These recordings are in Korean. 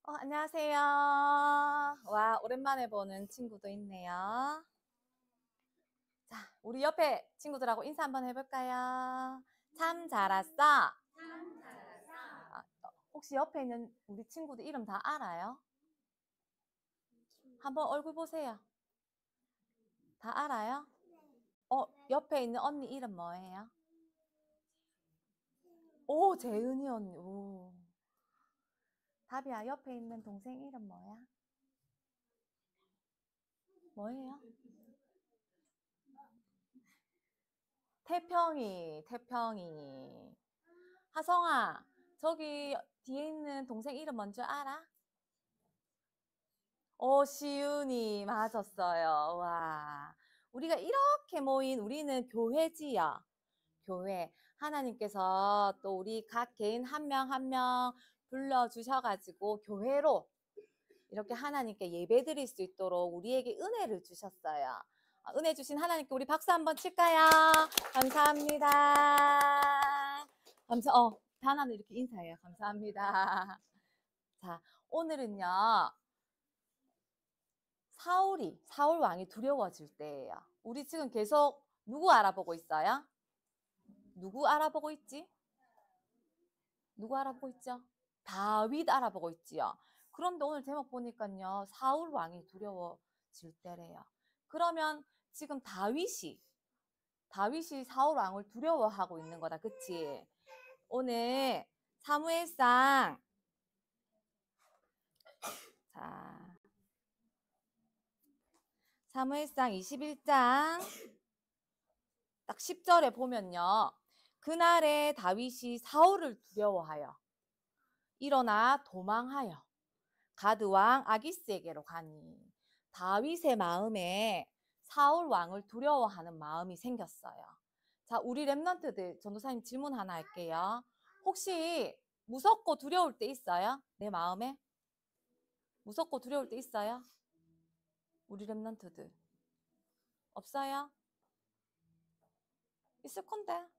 안녕하세요. 와, 오랜만에 보는 친구도 있네요. 자, 우리 옆에 친구들하고 인사 한번 해볼까요? 참 잘 왔어. 혹시 옆에 있는 우리 친구들 이름 다 알아요? 한번 얼굴 보세요. 다 알아요? 옆에 있는 언니 이름 뭐예요? 오, 재은이 언니. 오. 다비야, 옆에 있는 동생 이름 뭐야? 뭐예요? 태평이. 하성아, 저기 뒤에 있는 동생 이름 뭔지 알아? 시윤이 맞았어요. 와. 우리가 이렇게 모인 우리는 교회지요. 교회. 하나님께서 또 우리 각 개인 한 명 한 명 불러주셔가지고 교회로 이렇게 하나님께 예배 드릴 수 있도록 우리에게 은혜를 주셨어요. 은혜 주신 하나님께 우리 박수 한번 칠까요? 감사합니다. 다나는 이렇게 인사해요. 감사합니다. 자, 오늘은요. 사울 왕이 두려워질 때예요. 우리 지금 계속 누구 알아보고 있어요? 누구 알아보고 있지? 누구 알아보고 있죠? 다윗 알아보고 있지요. 그런데 오늘 제목 보니까요. 사울 왕이 두려워질 때래요. 그러면 지금 다윗이 사울 왕을 두려워하고 있는 거다. 그치? 오늘 사무엘상 자, 사무엘상 21장 딱 10절에 보면요. 그날에 다윗이 사울을 두려워하여 일어나 도망하여 가드 왕 아기스에게로 가니 다윗의 마음에 사울 왕을 두려워하는 마음이 생겼어요. 자, 우리 랩런트들 전도사님 질문 하나 할게요. 혹시 무섭고 두려울 때 있어요? 내 마음에? 무섭고 두려울 때 있어요? 우리 랩런트들 없어요? 있을 건데.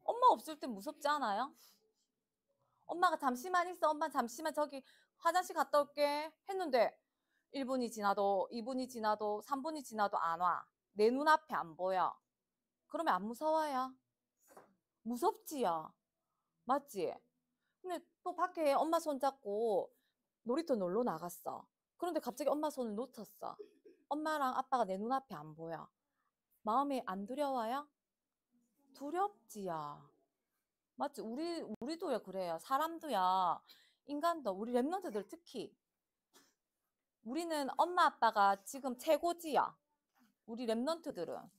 엄마 없을 때 무섭지 않아요? 엄마가 잠시만 있어. 엄마 잠시만 저기 화장실 갔다 올게 했는데 1분이 지나도 2분이 지나도 3분이 지나도 안 와. 내 눈앞에 안 보여. 그러면 안 무서워요? 무섭지요. 맞지? 근데 또 밖에 엄마 손 잡고 놀이터 놀러 나갔어. 그런데 갑자기 엄마 손을 놓쳤어. 엄마랑 아빠가 내 눈앞에 안 보여. 마음이 안 두려워요? 두렵지요. 맞지? 우리도요, 그래요. 사람도요, 인간도, 우리 랩런트들 특히. 우리는 엄마 아빠가 지금 최고지요. 우리 랩런트들은.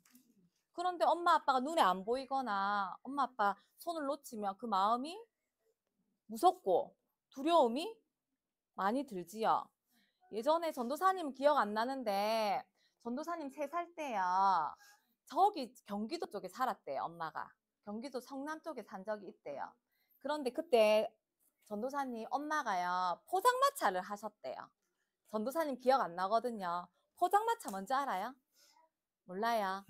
그런데 엄마 아빠가 눈에 안 보이거나 엄마 아빠 손을 놓치면 그 마음이 무섭고 두려움이 많이 들지요. 예전에 전도사님 기억 안 나는데 전도사님 3살 때요. 저기 경기도 쪽에 살았대요. 엄마가. 경기도 성남 쪽에 산 적이 있대요. 그런데 그때 전도사님 엄마가요. 포장마차를 하셨대요. 전도사님 기억 안 나거든요. 포장마차 뭔지 알아요? 몰라요.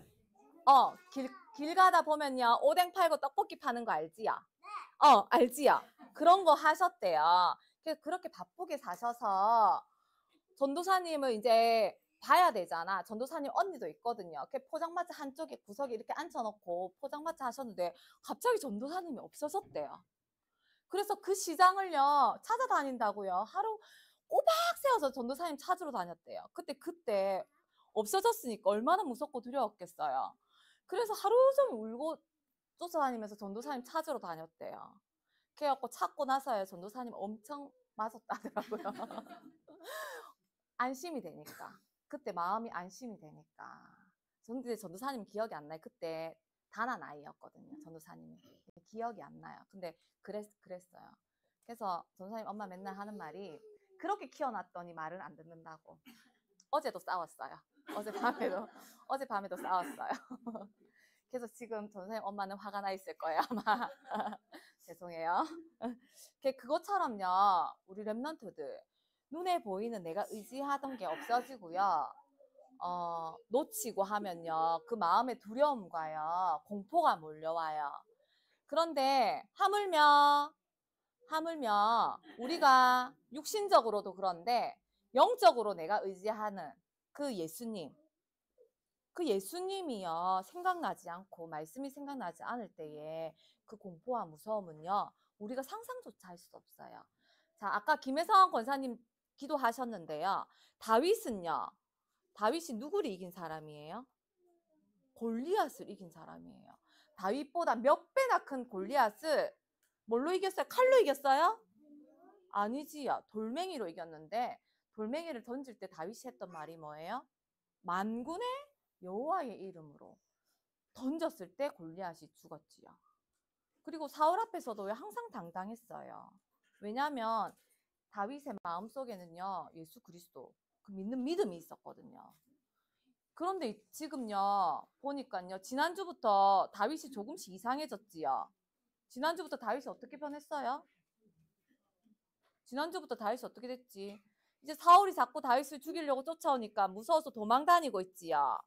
길 가다 보면요. 오뎅 팔고 떡볶이 파는 거 알지요? 알지요? 그런 거 하셨대요. 그렇게 바쁘게 사셔서 전도사님을 이제 봐야 되잖아. 전도사님 언니도 있거든요. 포장마차 한쪽에 구석에 이렇게 앉혀놓고 포장마차 하셨는데 갑자기 전도사님이 없어졌대요. 그래서 그 시장을요 찾아다닌다고요. 하루 꼬박 세워서 전도사님 찾으러 다녔대요. 그때 없어졌으니까 얼마나 무섭고 두려웠겠어요. 그래서 하루 종일 울고 쫓아다니면서 전도사님 찾으러 다녔대요. 그래갖고 찾고 나서야 전도사님 엄청 맞았다더라고요. 안심이 되니까. 그때 마음이 안심이 되니까. 근데 전도사님 기억이 안 나요. 그때 단한 아이였거든요. 전도사님이. 기억이 안 나요. 근데 그랬어요. 그래서 전도사님 엄마 맨날 하는 말이 그렇게 키워놨더니 말을 안 듣는다고. 어제도 싸웠어요. 어젯밤에도 싸웠어요. 그래서 지금 전도사님 엄마는 화가 나 있을 거예요, 아마. 죄송해요. 그것처럼요, 우리 랩런트들 눈에 보이는 내가 의지하던 게 없어지고요. 놓치고 하면요. 그 마음의 두려움과요. 공포가 몰려와요. 그런데 하물며 하물며 우리가 육신적으로도 그런데 영적으로 내가 의지하는 그 예수님, 그 예수님이요 생각나지 않고 말씀이 생각나지 않을 때에 그 공포와 무서움은요 우리가 상상조차 할 수 없어요. 자, 아까 김혜성 권사님 기도하셨는데요. 다윗은요, 다윗이 누구를 이긴 사람이에요? 골리앗을 이긴 사람이에요. 다윗보다 몇 배나 큰 골리앗을 뭘로 이겼어요? 칼로 이겼어요? 아니지요. 돌멩이로 이겼는데 돌멩이를 던질 때 다윗이 했던 말이 뭐예요? 만군의 여호와의 이름으로 던졌을 때 골리앗이 죽었지요. 그리고 사울 앞에서도 항상 당당했어요. 왜냐하면 다윗의 마음속에는요 예수 그리스도 그 믿는 믿음이 있었거든요. 그런데 지금요 보니까요 지난주부터 다윗이 조금씩 이상해졌지요. 지난주부터 다윗이 어떻게 변했어요? 지난주부터 다윗이 어떻게 됐지? 이제 사울이 자꾸 다윗을 죽이려고 쫓아오니까 무서워서 도망 다니고 있지요.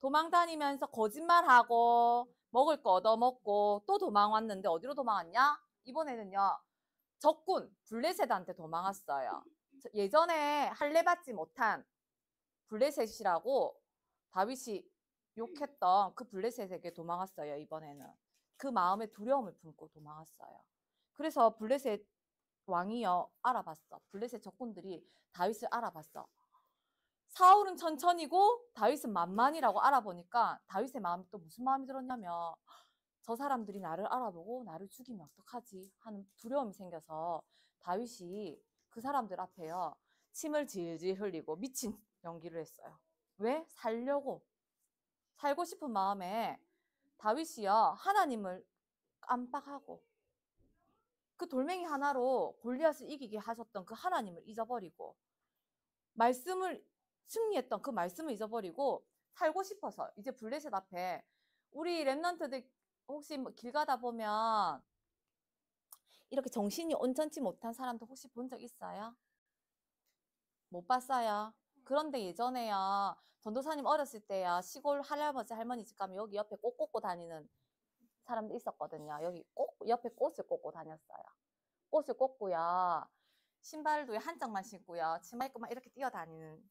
도망 다니면서 거짓말하고 먹을 거 얻어먹고 또 도망 왔는데 어디로 도망왔냐? 이번에는요 적군 블레셋한테 도망왔어요. 예전에 할례 받지 못한 블레셋이라고 다윗이 욕했던 그 블레셋에게 도망왔어요. 이번에는 그 마음에 두려움을 품고 도망왔어요. 그래서 블레셋 왕이요 알아봤어. 블레셋 적군들이 다윗을 알아봤어. 사울은 천천히고 다윗은 만만이라고 알아보니까 다윗의 마음이 또 무슨 마음이 들었냐면 저 사람들이 나를 알아보고 나를 죽이면 어떡하지 하는 두려움이 생겨서 다윗이 그 사람들 앞에요 침을 질질 흘리고 미친 연기를 했어요. 왜? 살고 싶은 마음에 다윗이요 하나님을 깜빡하고 그 돌멩이 하나로 골리앗을 이기게 하셨던 그 하나님을 잊어버리고 말씀을 승리했던 그 말씀을 잊어버리고 살고 싶어서 이제 블레셋 앞에 우리 랩런트들 혹시 길 가다 보면 이렇게 정신이 온전치 못한 사람도 혹시 본 적 있어요? 못 봤어요. 그런데 예전에요 전도사님 어렸을 때요 시골 할아버지 할머니 집 가면 여기 옆에 꽃 꽂고 다니는 사람도 있었거든요. 여기 꼭 옆에 꽃을 꽂고 다녔어요. 꽃을 꽂고요 신발도 한 짝만 신고요 치마 입고 막 이렇게 뛰어다니는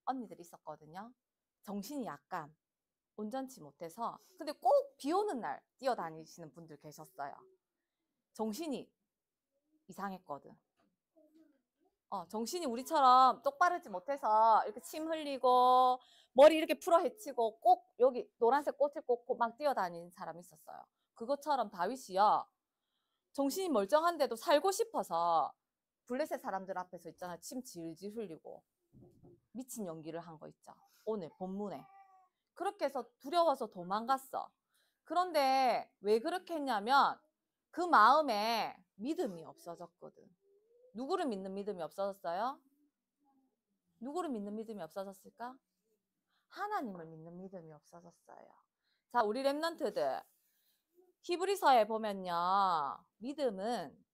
언니들이 있었거든요. 정신이 약간 온전치 못해서 근데 꼭 비 오는 날 뛰어다니시는 분들 계셨어요. 정신이 이상했거든. 정신이 우리처럼 똑바르지 못해서 이렇게 침 흘리고 머리 이렇게 풀어 헤치고 꼭 여기 노란색 꽃을 꽂고 막 뛰어다니는 사람이 있었어요. 그것처럼 다윗이요 정신이 멀쩡한데도 살고 싶어서 블레셋 사람들 앞에서 있잖아 침 질질 흘리고 미친 연기를 한 거 있죠. 오늘 본문에 그렇게 해서 두려워서 도망갔어. 그런데 왜 그렇게 했냐면 그 마음에 믿음이 없어졌거든. 누구를 믿는 믿음이 없어졌어요? 누구를 믿는 믿음이 없어졌을까? 하나님을 믿는 믿음이 없어졌어요. 자, 우리 랩런트들 히브리서에 보면요 믿음은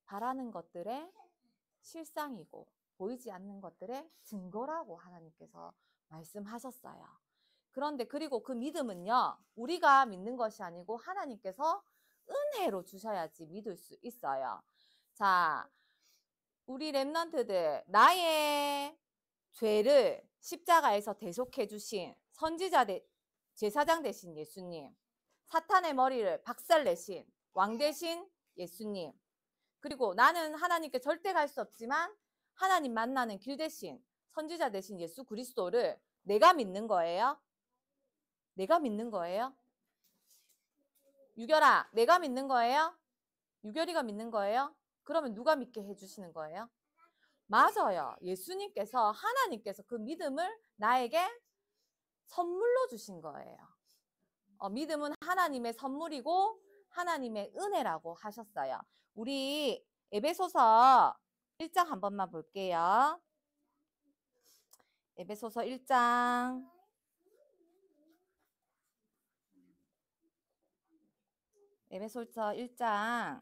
바라는 것들의 실상이고 보이지 않는 것들의 증거라고 하나님께서 말씀하셨어요. 그런데 그리고 그 믿음은요 우리가 믿는 것이 아니고 하나님께서 은혜로 주셔야지 믿을 수 있어요. 자, 우리 랩런트들 나의 죄를 십자가에서 대속해 주신 선지자 제사장 되신 예수님, 사탄의 머리를 박살내신 왕 되신 예수님, 그리고 나는 하나님께 절대 갈 수 없지만 하나님 만나는 길 대신 선지자 되신 예수 그리스도를 내가 믿는 거예요? 내가 믿는 거예요? 유결아, 내가 믿는 거예요? 유결이가 믿는 거예요? 그러면 누가 믿게 해주시는 거예요? 맞아요. 예수님께서 하나님께서 그 믿음을 나에게 선물로 주신 거예요. 믿음은 하나님의 선물이고 하나님의 은혜라고 하셨어요. 우리 에베소서 1장 한 번만 볼게요. 에베소서 1장 에베소서 1장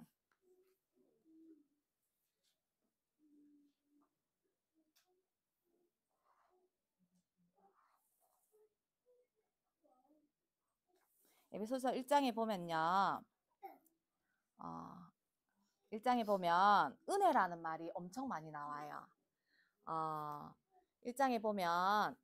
에베소서 1장에 보면요. 1장에 보면 은혜라는 말이 엄청 많이 나와요. 1장에 보면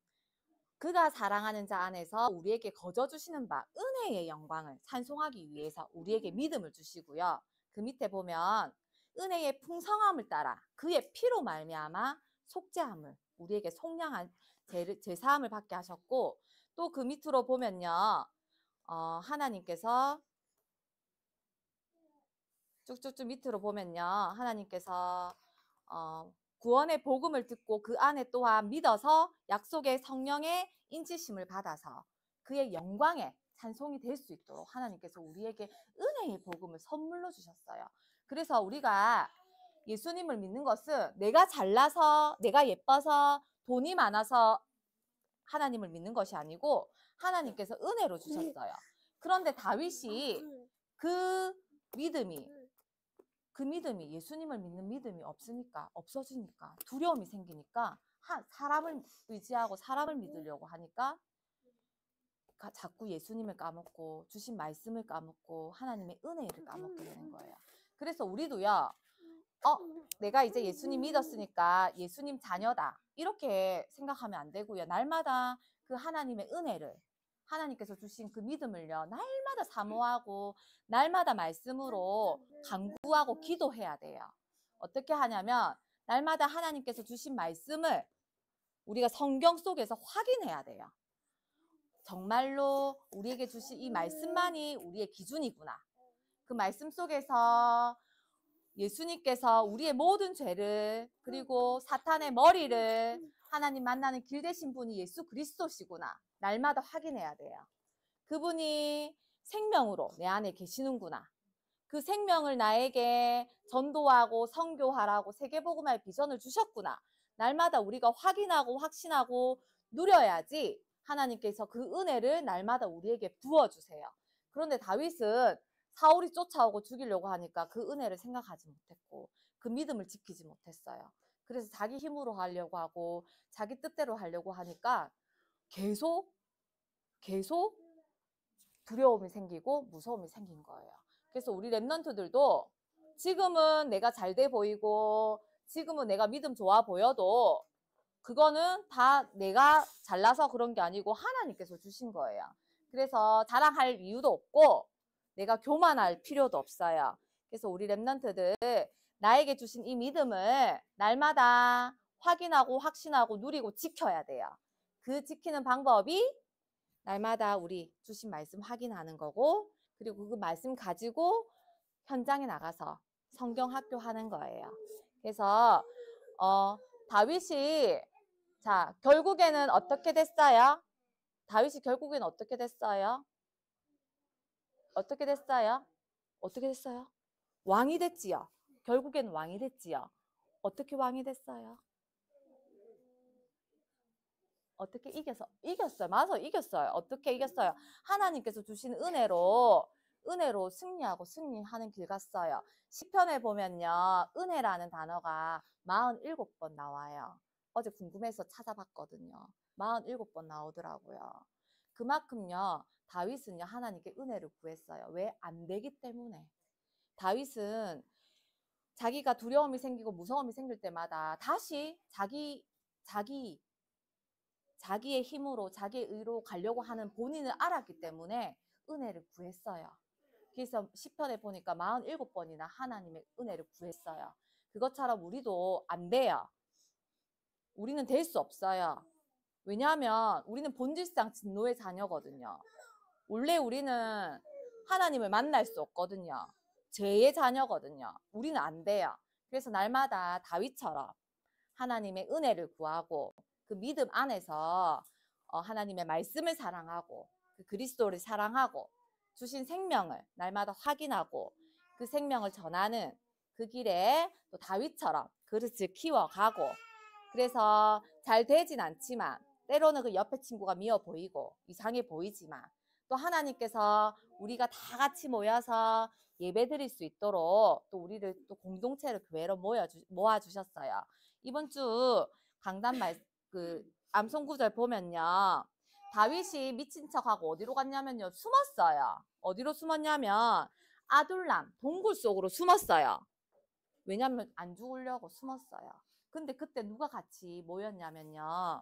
그가 사랑하는 자 안에서 우리에게 거저 주시는 바 은혜의 영광을 찬송하기 위해서 우리에게 믿음을 주시고요. 그 밑에 보면 은혜의 풍성함을 따라 그의 피로 말미암아 속죄함을 우리에게 속량한 제사함을 받게 하셨고, 또 그 밑으로 보면요. 하나님께서 쭉쭉쭉 밑으로 보면요. 하나님께서 구원의 복음을 듣고 그 안에 또한 믿어서 약속의 성령의 인치심을 받아서 그의 영광에 찬송이 될 수 있도록 하나님께서 우리에게 은혜의 복음을 선물로 주셨어요. 그래서 우리가 예수님을 믿는 것은 내가 잘나서, 내가 예뻐서, 돈이 많아서 하나님을 믿는 것이 아니고 하나님께서 은혜로 주셨어요. 그런데 다윗이 그 믿음이 예수님을 믿는 믿음이 없어지니까 두려움이 생기니까 사람을 의지하고 사람을 믿으려고 하니까 자꾸 예수님을 까먹고 주신 말씀을 까먹고 하나님의 은혜를 까먹게 되는 거예요. 그래서 우리도요. 내가 이제 예수님 믿었으니까 예수님 자녀다 이렇게 생각하면 안 되고요. 날마다 그 하나님의 은혜를, 하나님께서 주신 그 믿음을요, 날마다 사모하고 날마다 말씀으로 간구하고 기도해야 돼요. 어떻게 하냐면 날마다 하나님께서 주신 말씀을 우리가 성경 속에서 확인해야 돼요. 정말로 우리에게 주신 이 말씀만이 우리의 기준이구나. 그 말씀 속에서 예수님께서 우리의 모든 죄를, 그리고 사탄의 머리를, 하나님 만나는 길 되신 분이 예수 그리스도시구나. 날마다 확인해야 돼요. 그분이 생명으로 내 안에 계시는구나. 그 생명을 나에게 전도하고 선교하라고 세계복음화의 비전을 주셨구나. 날마다 우리가 확인하고 확신하고 누려야지 하나님께서 그 은혜를 날마다 우리에게 부어주세요. 그런데 다윗은 사울이 쫓아오고 죽이려고 하니까 그 은혜를 생각하지 못했고 그 믿음을 지키지 못했어요. 그래서 자기 힘으로 하려고 하고 자기 뜻대로 하려고 하니까 계속 두려움이 생기고 무서움이 생긴 거예요. 그래서 우리 랩런트들도 지금은 내가 잘 돼 보이고 지금은 내가 믿음 좋아 보여도 그거는 다 내가 잘나서 그런 게 아니고 하나님께서 주신 거예요. 그래서 자랑할 이유도 없고 내가 교만할 필요도 없어요. 그래서 우리 랩런트들 나에게 주신 이 믿음을 날마다 확인하고 확신하고 누리고 지켜야 돼요. 그 지키는 방법이 날마다 우리 주신 말씀 확인하는 거고, 그리고 그 말씀 가지고 현장에 나가서 성경 학교 하는 거예요. 그래서 다윗이 결국에는 어떻게 됐어요? 다윗이 결국에는 어떻게 됐어요? 어떻게 됐어요? 어떻게 됐어요? 왕이 됐지요. 결국엔 왕이 됐지요. 어떻게 왕이 됐어요? 어떻게 이겼어요. 맞아, 이겼어요. 어떻게 이겼어요? 하나님께서 주신 은혜로 승리하고 승리하는 길 갔어요. 시편에 보면요, 은혜라는 단어가 47번 나와요. 어제 궁금해서 찾아봤거든요. 47번 나오더라고요. 그만큼요, 다윗은요, 하나님께 은혜를 구했어요. 왜? 안 되기 때문에. 다윗은 자기가 두려움이 생기고 무서움이 생길 때마다 다시 자기의 힘으로, 자기의 의로 가려고 하는 본인을 알았기 때문에 은혜를 구했어요. 그래서 시편에 보니까 47번이나 하나님의 은혜를 구했어요. 그것처럼 우리도 안 돼요. 우리는 될 수 없어요. 왜냐하면 우리는 본질상 진노의 자녀거든요. 원래 우리는 하나님을 만날 수 없거든요. 죄의 자녀거든요. 우리는 안 돼요. 그래서 날마다 다윗처럼 하나님의 은혜를 구하고 그 믿음 안에서 하나님의 말씀을 사랑하고 그 그리스도를 사랑하고 주신 생명을 날마다 확인하고 그 생명을 전하는 그 길에 또 다윗처럼 그릇을 키워가고, 그래서 잘 되진 않지만 때로는 그 옆에 친구가 미워 보이고 이상해 보이지만 또 하나님께서 우리가 다 같이 모여서 예배 드릴 수 있도록 또 우리를 또 공동체로 교회로 모아주셨어요. 이번 주 강단 암송 구절 보면요, 다윗이 미친 척하고 어디로 갔냐면요, 숨었어요. 어디로 숨었냐면 아둘람 동굴 속으로 숨었어요. 왜냐면 안 죽으려고 숨었어요. 근데 그때 누가 같이 모였냐면요.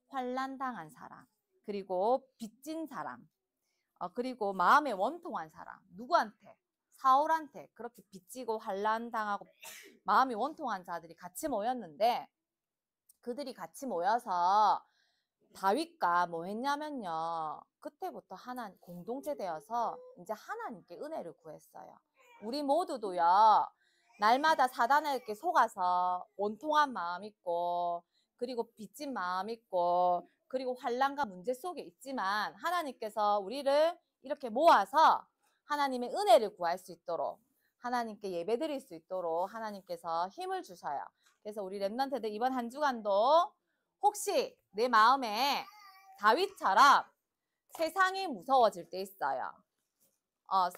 환난 당한 사람, 그리고 빚진 사람, 그리고 마음에 원통한 사람. 누구한테? 사울한테 그렇게 빚지고 환난 당하고 마음이 원통한 자들이 같이 모였는데, 그들이 같이 모여서 다윗과 뭐 했냐면요. 그때부터 하나님 공동체 되어서 이제 하나님께 은혜를 구했어요. 우리 모두도요. 날마다 사단에게 속아서 원통한 마음 있고, 그리고 빚진 마음 있고, 그리고 환난과 문제 속에 있지만 하나님께서 우리를 이렇게 모아서 하나님의 은혜를 구할 수 있도록, 하나님께 예배드릴 수 있도록 하나님께서 힘을 주셔요. 그래서 우리 랩런트들 이번 한 주간도 혹시 내 마음에 다윗처럼 세상이 무서워질 때 있어요.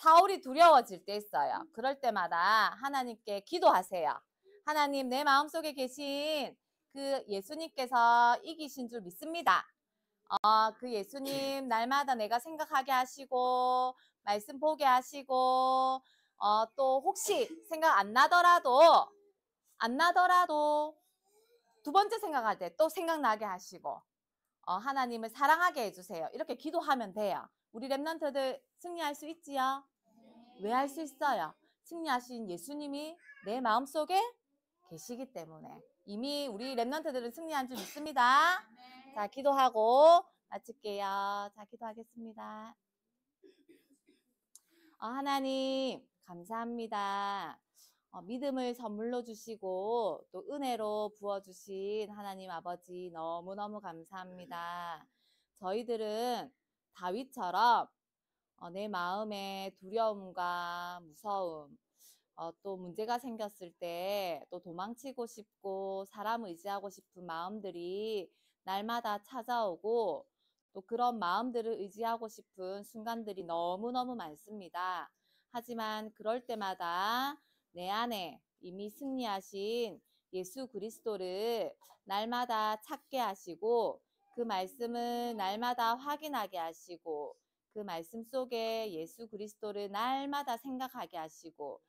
사울이 두려워질 때 있어요. 그럴 때마다 하나님께 기도하세요. 하나님, 내 마음속에 계신 그 예수님께서 이기신 줄 믿습니다. 그 예수님 날마다 내가 생각하게 하시고 말씀 보게 하시고, 또 혹시 생각 안 나더라도 두 번째 생각할 때 또 생각나게 하시고, 하나님을 사랑하게 해주세요. 이렇게 기도하면 돼요. 우리 랩런트들 승리할 수 있지요? 왜 할 수 있어요? 승리하신 예수님이 내 마음속에 계시기 때문에. 이미 우리 랩런트들은 승리한 줄 믿습니다. 자, 기도하고 마칠게요. 자, 기도하겠습니다. 하나님 감사합니다. 믿음을 선물로 주시고 또 은혜로 부어주신 하나님 아버지 너무너무 감사합니다. 저희들은 다윗처럼 내 마음에 두려움과 무서움, 또 문제가 생겼을 때 또 도망치고 싶고 사람 의지하고 싶은 마음들이 날마다 찾아오고, 또 그런 마음들을 의지하고 싶은 순간들이 너무너무 많습니다. 하지만 그럴 때마다 내 안에 이미 승리하신 예수 그리스도를 날마다 찾게 하시고, 그 말씀을 날마다 확인하게 하시고, 그 말씀 속에 예수 그리스도를 날마다 생각하게 하시고,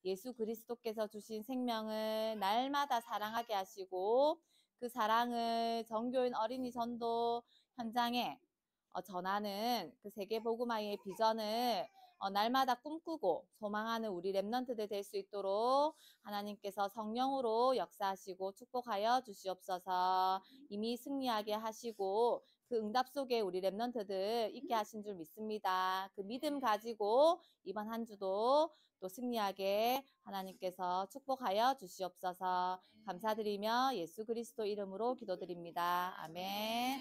예수 그리스도께서 주신 생명을 날마다 사랑하게 하시고, 그 사랑을 정교인 어린이 전도 현장에 전하는 그 세계복음화의 비전을 날마다 꿈꾸고 소망하는 우리 랩런트들 될 수 있도록 하나님께서 성령으로 역사하시고 축복하여 주시옵소서. 이미 승리하게 하시고 그 응답 속에 우리 랩런트들 있게 하신 줄 믿습니다. 그 믿음 가지고 이번 한 주도 또 승리하게 하나님께서 축복하여 주시옵소서. 감사드리며 예수 그리스도 이름으로 기도드립니다. 아멘.